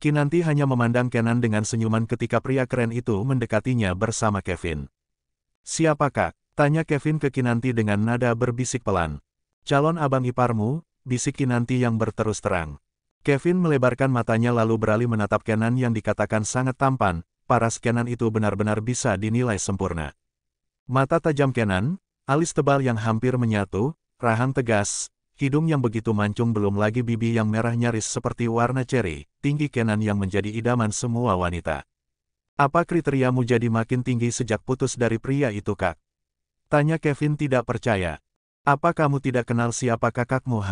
Kinanti hanya memandang Kenan dengan senyuman ketika pria keren itu mendekatinya bersama Kevin. "Siapa Kak?" tanya Kevin ke Kinanti dengan nada berbisik pelan. "Calon abang iparmu," bisik Kinanti yang berterus terang. Kevin melebarkan matanya lalu beralih menatap Kenan yang dikatakan sangat tampan. Paras Kenan itu benar-benar bisa dinilai sempurna. Mata tajam Kenan, alis tebal yang hampir menyatu, rahang tegas, hidung yang begitu mancung belum lagi bibi yang merah nyaris seperti warna ceri, tinggi Kenan yang menjadi idaman semua wanita. "Apa kriteriamu jadi makin tinggi sejak putus dari pria itu Kak?" tanya Kevin tidak percaya. "Apa kamu tidak kenal siapa kakakmu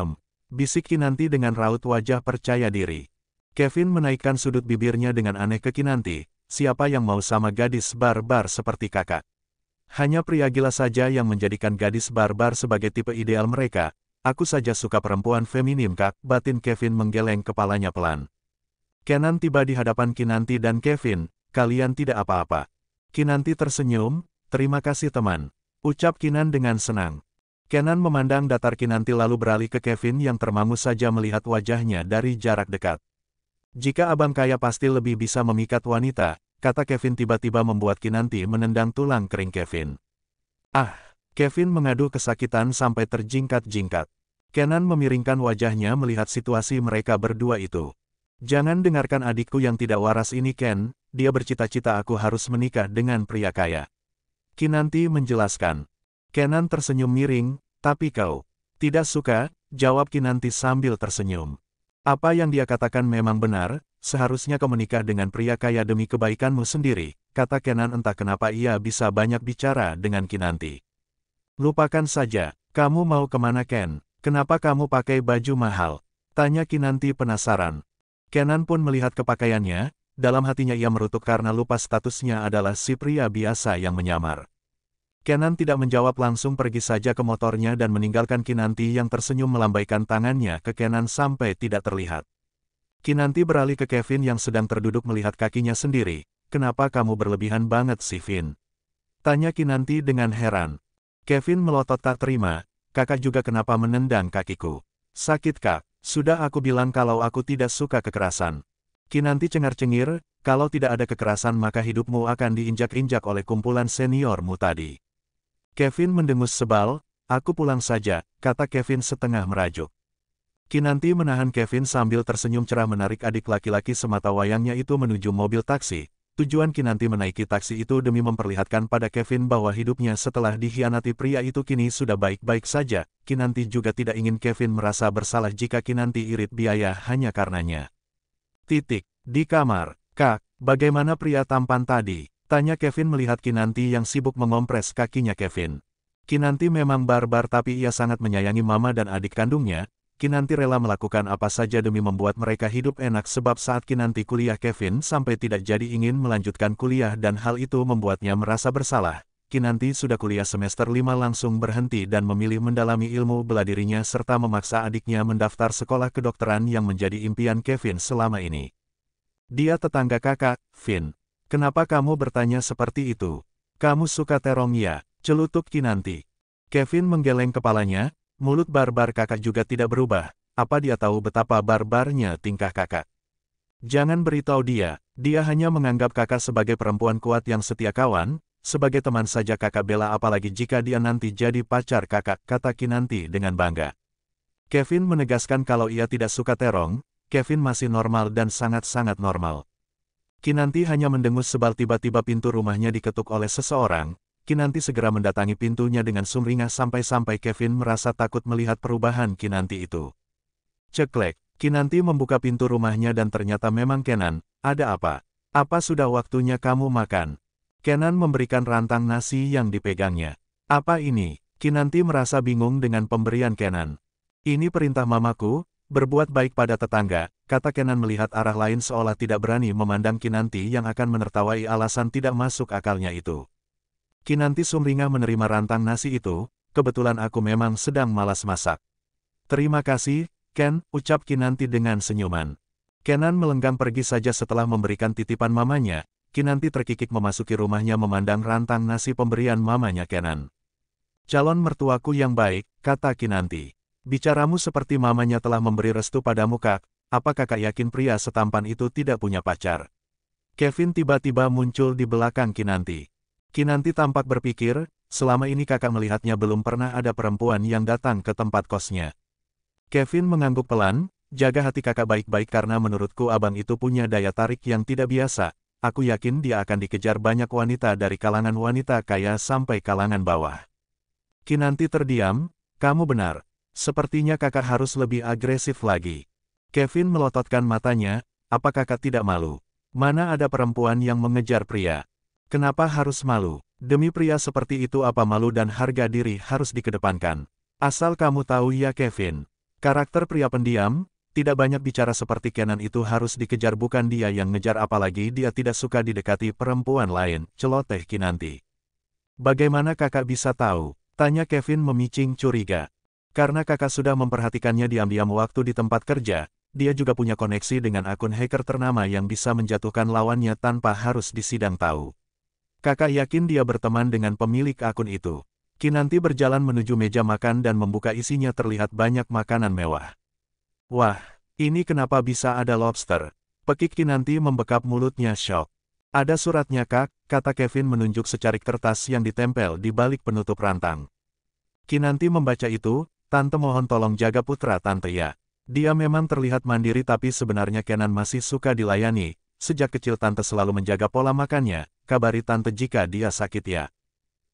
bisik Kinanti dengan raut wajah percaya diri. Kevin menaikkan sudut bibirnya dengan aneh ke Kinanti, "Siapa yang mau sama gadis barbar seperti kakak? Hanya pria gila saja yang menjadikan gadis barbar sebagai tipe ideal mereka. Aku saja suka perempuan feminim Kak," batin Kevin menggeleng kepalanya pelan. Kenan tiba di hadapan Kinanti dan Kevin, "Kalian tidak apa-apa." Kinanti tersenyum, "Terima kasih teman," ucap Kinan dengan senang. Kenan memandang datar Kinanti lalu beralih ke Kevin yang termangu saja melihat wajahnya dari jarak dekat. "Jika abang kaya pasti lebih bisa memikat wanita," kata Kevin tiba-tiba membuat Kinanti menendang tulang kering Kevin. "Ah!" Kevin mengadu kesakitan sampai terjingkat-jingkat. Kenan memiringkan wajahnya melihat situasi mereka berdua itu. "Jangan dengarkan adikku yang tidak waras ini Ken, dia bercita-cita aku harus menikah dengan pria kaya," Kinanti menjelaskan. Kenan tersenyum miring, "Tapi kau tidak suka?" jawab Kinanti sambil tersenyum. "Apa yang dia katakan memang benar, seharusnya kau menikah dengan pria kaya demi kebaikanmu sendiri," kata Kenan entah kenapa ia bisa banyak bicara dengan Kinanti. "Lupakan saja, kamu mau kemana Ken? Kenapa kamu pakai baju mahal?" tanya Kinanti penasaran. Kenan pun melihat kepakaiannya, dalam hatinya ia merutuk karena lupa statusnya adalah si pria biasa yang menyamar. Kenan tidak menjawab langsung pergi saja ke motornya dan meninggalkan Kinanti yang tersenyum melambaikan tangannya ke Kenan sampai tidak terlihat. Kinanti beralih ke Kevin yang sedang terduduk melihat kakinya sendiri. "Kenapa kamu berlebihan banget sih Vin?" tanya Kinanti dengan heran. Kevin melotot tak terima, "Kakak juga kenapa menendang kakiku?" "Sakit Kak, sudah aku bilang kalau aku tidak suka kekerasan." Kinanti cengar-cengir, "Kalau tidak ada kekerasan maka hidupmu akan diinjak-injak oleh kumpulan seniormu tadi." Kevin mendengus sebal, "Aku pulang saja," kata Kevin setengah merajuk. Kinanti menahan Kevin sambil tersenyum cerah menarik adik laki-laki semata wayangnya itu menuju mobil taksi. Tujuan Kinanti menaiki taksi itu demi memperlihatkan pada Kevin bahwa hidupnya setelah dikhianati pria itu kini sudah baik-baik saja. Kinanti juga tidak ingin Kevin merasa bersalah jika Kinanti irit biaya hanya karenanya. Di kamar, "Kak, bagaimana pria tampan tadi?" tanya Kevin melihat Kinanti yang sibuk mengompres kakinya Kevin. Kinanti memang barbar tapi ia sangat menyayangi mama dan adik kandungnya. Kinanti rela melakukan apa saja demi membuat mereka hidup enak sebab saat Kinanti kuliah Kevin sampai tidak jadi ingin melanjutkan kuliah dan hal itu membuatnya merasa bersalah. Kinanti sudah kuliah semester 5 langsung berhenti dan memilih mendalami ilmu bela dirinya serta memaksa adiknya mendaftar sekolah kedokteran yang menjadi impian Kevin selama ini. "Dia tetangga kakak, Vin. Kenapa kamu bertanya seperti itu? Kamu suka terong ya?" celutuk Kinanti. Kevin menggeleng kepalanya, mulut barbar kakak juga tidak berubah. Apa dia tahu betapa barbarnya tingkah kakak? "Jangan beritahu dia hanya menganggap kakak sebagai perempuan kuat yang setia kawan, sebagai teman saja kakak bela apalagi jika dia nanti jadi pacar kakak," kata Kinanti dengan bangga. Kevin menegaskan kalau ia tidak suka terong, Kevin masih normal dan sangat-sangat normal. Kinanti hanya mendengus sebal tiba-tiba pintu rumahnya diketuk oleh seseorang. Kinanti segera mendatangi pintunya dengan sumringah sampai-sampai Kevin merasa takut melihat perubahan Kinanti itu. Ceklek, Kinanti membuka pintu rumahnya dan ternyata memang Kenan. "Ada apa? Apa sudah waktunya kamu makan?" Kenan memberikan rantang nasi yang dipegangnya. "Apa ini?" Kinanti merasa bingung dengan pemberian Kenan. "Ini perintah mamaku, berbuat baik pada tetangga," kata Kenan melihat arah lain seolah tidak berani memandang Kinanti yang akan menertawai alasan tidak masuk akalnya itu. Kinanti sumringah menerima rantang nasi itu, "Kebetulan aku memang sedang malas masak." "Terima kasih, Ken," ucap Kinanti dengan senyuman. Kenan melenggang pergi saja setelah memberikan titipan mamanya. Kinanti terkikik memasuki rumahnya memandang rantang nasi pemberian mamanya Kenan. "Calon mertuaku yang baik," kata Kinanti. "Bicaramu seperti mamanya telah memberi restu padamu Kak. apa kakak yakin pria setampan itu tidak punya pacar? Kevin tiba-tiba muncul di belakang Kinanti. Kinanti tampak berpikir, selama ini kakak melihatnya belum pernah ada perempuan yang datang ke tempat kosnya. Kevin mengangguk pelan, jaga hati kakak baik-baik karena menurutku abang itu punya daya tarik yang tidak biasa. Aku yakin dia akan dikejar banyak wanita dari kalangan wanita kaya sampai kalangan bawah. Kinanti terdiam, kamu benar. Sepertinya kakak harus lebih agresif lagi. Kevin melototkan matanya, apa kakak tidak malu? Mana ada perempuan yang mengejar pria? Kenapa harus malu? Demi pria seperti itu apa malu dan harga diri harus dikedepankan? Asal kamu tahu ya Kevin. Karakter pria pendiam, tidak banyak bicara seperti Kenan itu harus dikejar bukan dia yang ngejar apalagi dia tidak suka didekati perempuan lain, celoteh Kinanti. Bagaimana kakak bisa tahu? Tanya Kevin memicing curiga. Karena kakak sudah memperhatikannya diam-diam waktu di tempat kerja, dia juga punya koneksi dengan akun hacker ternama yang bisa menjatuhkan lawannya tanpa harus disidang tahu. Kakak yakin dia berteman dengan pemilik akun itu. Kinanti berjalan menuju meja makan dan membuka isinya terlihat banyak makanan mewah. Wah, ini kenapa bisa ada lobster? Pekik Kinanti membekap mulutnya syok. Ada suratnya kak, kata Kevin menunjuk secarik kertas yang ditempel di balik penutup rantang. Kinanti membaca itu, tante mohon tolong jaga putra tante ya. Dia memang terlihat mandiri tapi sebenarnya Kenan masih suka dilayani. Sejak kecil tante selalu menjaga pola makannya, kabari tante jika dia sakit ya.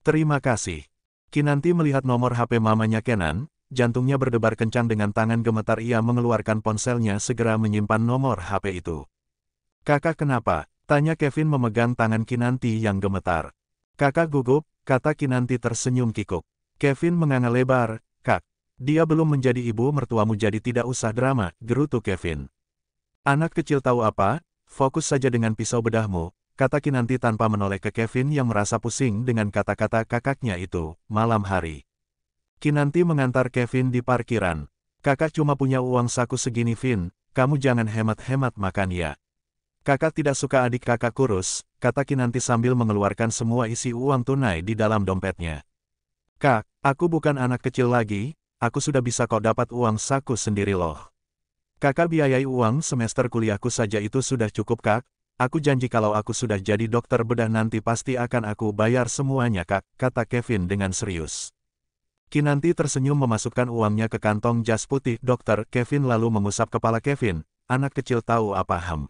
Terima kasih. Kinanti melihat nomor HP mamanya Kenan. Jantungnya berdebar kencang dengan tangan gemetar ia mengeluarkan ponselnya segera menyimpan nomor HP itu. Kakak kenapa? Tanya Kevin memegang tangan Kinanti yang gemetar. Kakak gugup, kata Kinanti tersenyum kikuk. Kevin menganga lebar, kak, dia belum menjadi ibu mertuamu jadi tidak usah drama, gerutu Kevin. Anak kecil tahu apa? Fokus saja dengan pisau bedahmu, kata Kinanti tanpa menoleh ke Kevin yang merasa pusing dengan kata-kata kakaknya itu, malam hari. Kinanti mengantar Kevin di parkiran. Kakak cuma punya uang saku segini Vin, kamu jangan hemat-hemat makan ya. Kakak tidak suka adik kakak kurus, kata Kinanti sambil mengeluarkan semua isi uang tunai di dalam dompetnya. Kak, aku bukan anak kecil lagi, aku sudah bisa kok dapat uang saku sendiri loh. Kakak biayai uang semester kuliahku saja itu sudah cukup kak, aku janji kalau aku sudah jadi dokter bedah nanti pasti akan aku bayar semuanya kak, kata Kevin dengan serius. Kinanti tersenyum memasukkan uangnya ke kantong jas putih dokter Kevin lalu mengusap kepala Kevin, anak kecil tahu apa ham.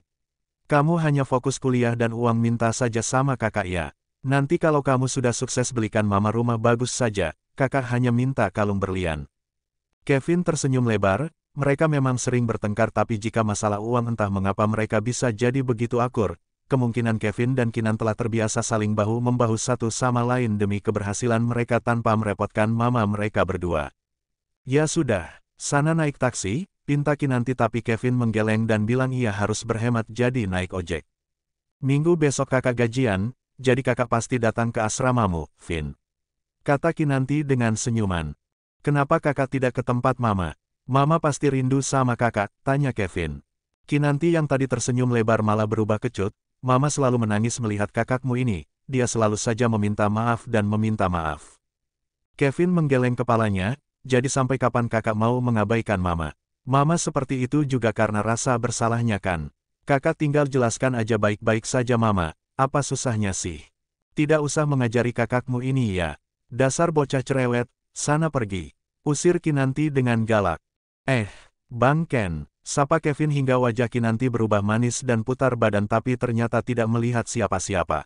Kamu hanya fokus kuliah dan uang minta saja sama kakak ya. Nanti kalau kamu sudah sukses belikan mama rumah bagus saja, kakak hanya minta kalung berlian. Kevin tersenyum lebar, mereka memang sering bertengkar tapi jika masalah uang entah mengapa mereka bisa jadi begitu akur. Kemungkinan Kevin dan Kinan telah terbiasa saling bahu-membahu satu sama lain demi keberhasilan mereka tanpa merepotkan mama mereka berdua. Ya sudah, sana naik taksi, pinta Kinanti tapi Kevin menggeleng dan bilang ia harus berhemat jadi naik ojek. Minggu besok kakak gajian, jadi kakak pasti datang ke asramamu, Vin. Kata Kinanti dengan senyuman. Kenapa kakak tidak ke tempat mama? Mama pasti rindu sama kakak, tanya Kevin. Kinanti yang tadi tersenyum lebar malah berubah kecut. Mama selalu menangis melihat kakakmu ini, dia selalu saja meminta maaf dan meminta maaf. Kevin menggeleng kepalanya, jadi sampai kapan kakak mau mengabaikan mama? Mama seperti itu juga karena rasa bersalahnya kan? Kakak tinggal jelaskan aja baik-baik saja mama, apa susahnya sih? Tidak usah mengajari kakakmu ini ya. Dasar bocah cerewet, sana pergi. Usir Kinanti dengan galak. Bang Ken. Sapa Kevin hingga wajah Kinanti berubah manis dan putar badan tapi ternyata tidak melihat siapa-siapa.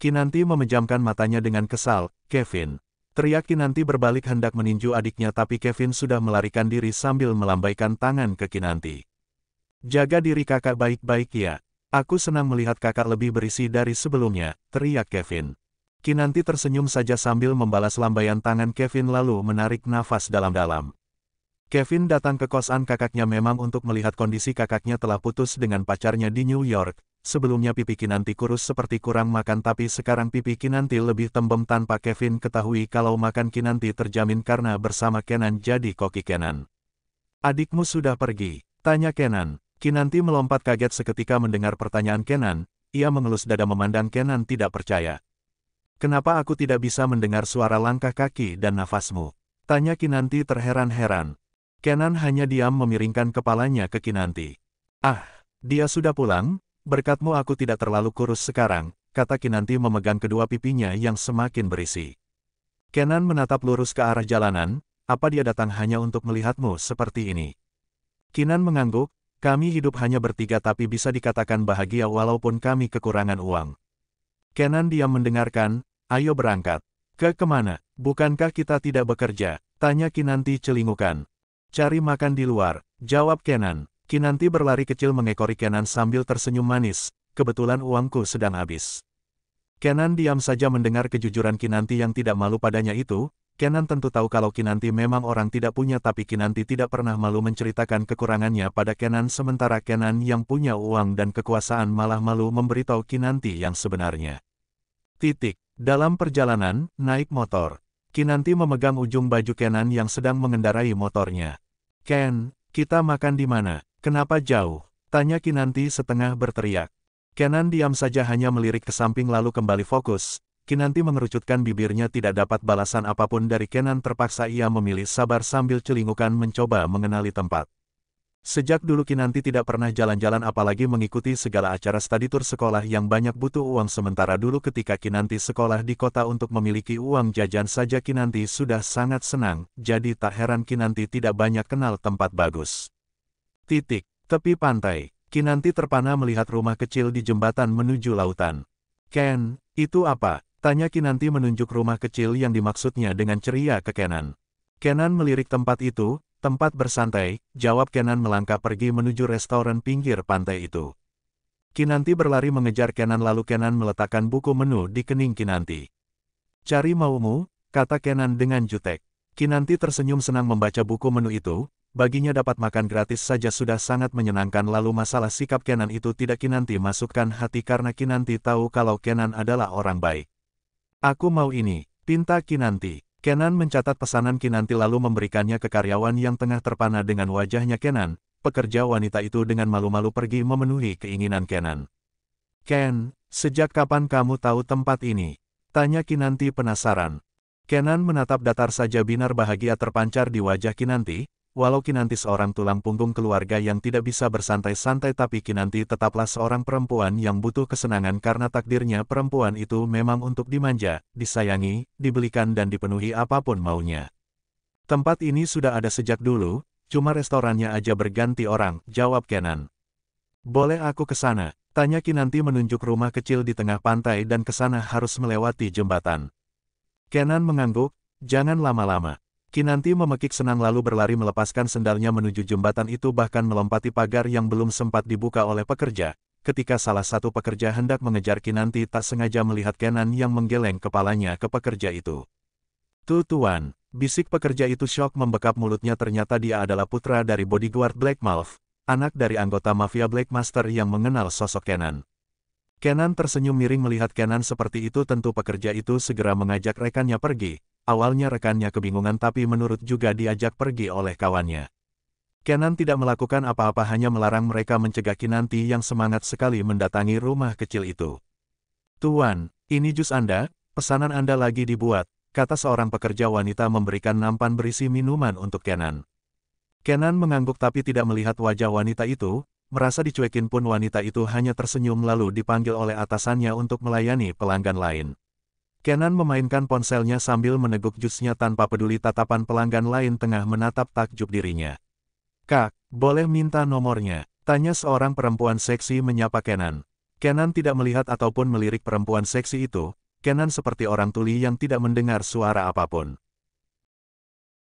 Kinanti memejamkan matanya dengan kesal, Kevin. Teriak Kinanti berbalik hendak meninju adiknya tapi Kevin sudah melarikan diri sambil melambaikan tangan ke Kinanti. Jaga diri kakak baik-baik ya. Aku senang melihat kakak lebih berisi dari sebelumnya, teriak Kevin. Kinanti tersenyum saja sambil membalas lambaian tangan Kevin lalu menarik nafas dalam-dalam. Kevin datang ke kosan kakaknya memang untuk melihat kondisi kakaknya telah putus dengan pacarnya di New York. Sebelumnya pipi Kinanti kurus seperti kurang makan tapi sekarang pipi Kinanti lebih tembem tanpa Kevin ketahui kalau makan Kinanti terjamin karena bersama Kenan jadi koki Kenan. Adikmu sudah pergi, tanya Kenan. Kinanti melompat kaget seketika mendengar pertanyaan Kenan, ia mengelus dada memandang Kenan tidak percaya. Kenapa aku tidak bisa mendengar suara langkah kaki dan nafasmu? Tanya Kinanti terheran-heran. Kenan hanya diam memiringkan kepalanya ke Kinanti. Ah, dia sudah pulang? Berkatmu aku tidak terlalu kurus sekarang, kata Kinanti memegang kedua pipinya yang semakin berisi. Kenan menatap lurus ke arah jalanan, apa dia datang hanya untuk melihatmu seperti ini? Kinan mengangguk, kami hidup hanya bertiga tapi bisa dikatakan bahagia walaupun kami kekurangan uang. Kenan diam mendengarkan, ayo berangkat. Ke kemana? Bukankah kita tidak bekerja? Tanya Kinanti celingukan. Cari makan di luar, jawab Kenan. Kinanti berlari kecil mengekori Kenan sambil tersenyum manis, kebetulan uangku sedang habis. Kenan diam saja mendengar kejujuran Kinanti yang tidak malu padanya itu. Kenan tentu tahu kalau Kinanti memang orang tidak punya tapi Kinanti tidak pernah malu menceritakan kekurangannya pada Kenan sementara Kenan yang punya uang dan kekuasaan malah malu memberitahu Kinanti yang sebenarnya. Dalam perjalanan, naik motor. Kinanti memegang ujung baju Kenan yang sedang mengendarai motornya. Ken, kita makan di mana? Kenapa jauh? Tanya Kinanti setengah berteriak. Kenan diam saja hanya melirik ke samping lalu kembali fokus. Kinanti mengerucutkan bibirnya tidak dapat balasan apapun dari Kenan terpaksa ia memilih sabar sambil celingukan mencoba mengenali tempat. Sejak dulu Kinanti tidak pernah jalan-jalan apalagi mengikuti segala acara study tour sekolah yang banyak butuh uang sementara dulu ketika Kinanti sekolah di kota untuk memiliki uang jajan saja Kinanti sudah sangat senang, jadi tak heran Kinanti tidak banyak kenal tempat bagus. Tepi pantai. Kinanti terpana melihat rumah kecil di jembatan menuju lautan. Ken, itu apa? Tanya Kinanti menunjuk rumah kecil yang dimaksudnya dengan ceria ke Kenan. Kenan melirik tempat itu, tempat bersantai, jawab Kenan melangkah pergi menuju restoran pinggir pantai itu. Kinanti berlari mengejar Kenan lalu Kenan meletakkan buku menu di kening Kinanti. Cari maumu, kata Kenan dengan jutek. Kinanti tersenyum senang membaca buku menu itu. Baginya dapat makan gratis saja sudah sangat menyenangkan lalu masalah sikap Kenan itu tidak Kinanti masukkan hati karena Kinanti tahu kalau Kenan adalah orang baik. Aku mau ini, pinta Kinanti. Kenan mencatat pesanan Kinanti lalu memberikannya ke karyawan yang tengah terpana dengan wajahnya Kenan. Pekerja wanita itu dengan malu-malu pergi memenuhi keinginan Kenan. Ken, sejak kapan kamu tahu tempat ini? Tanya Kinanti penasaran. Kenan menatap datar saja binar bahagia terpancar di wajah Kinanti. Walau Kinanti seorang tulang punggung keluarga yang tidak bisa bersantai-santai tapi Kinanti tetaplah seorang perempuan yang butuh kesenangan karena takdirnya perempuan itu memang untuk dimanja, disayangi, dibelikan dan dipenuhi apapun maunya. Tempat ini sudah ada sejak dulu, cuma restorannya aja berganti orang, jawab Kenan. Boleh aku ke sana? Tanya Kinanti menunjuk rumah kecil di tengah pantai dan ke sana harus melewati jembatan. Kenan mengangguk, jangan lama-lama. Kinanti memekik senang lalu berlari melepaskan sendalnya menuju jembatan itu bahkan melompati pagar yang belum sempat dibuka oleh pekerja. Ketika salah satu pekerja hendak mengejar Kinanti tak sengaja melihat Kenan yang menggeleng kepalanya ke pekerja itu. Tuan, bisik pekerja itu syok membekap mulutnya ternyata dia adalah putra dari bodyguard Black Mouth, anak dari anggota mafia Black Master yang mengenal sosok Kenan. Kenan tersenyum miring melihat Kenan seperti itu tentu pekerja itu segera mengajak rekannya pergi. Awalnya rekannya kebingungan tapi menurut juga diajak pergi oleh kawannya. Kenan tidak melakukan apa-apa hanya melarang mereka mencegah Kinanti yang semangat sekali mendatangi rumah kecil itu. Tuan, ini jus Anda, pesanan Anda lagi dibuat, kata seorang pekerja wanita memberikan nampan berisi minuman untuk Kenan. Kenan mengangguk tapi tidak melihat wajah wanita itu, merasa dicuekin pun wanita itu hanya tersenyum lalu dipanggil oleh atasannya untuk melayani pelanggan lain. Kenan memainkan ponselnya sambil meneguk jusnya tanpa peduli tatapan pelanggan lain tengah menatap takjub dirinya. Kak, boleh minta nomornya? Tanya seorang perempuan seksi menyapa Kenan. Kenan tidak melihat ataupun melirik perempuan seksi itu, Kenan seperti orang tuli yang tidak mendengar suara apapun.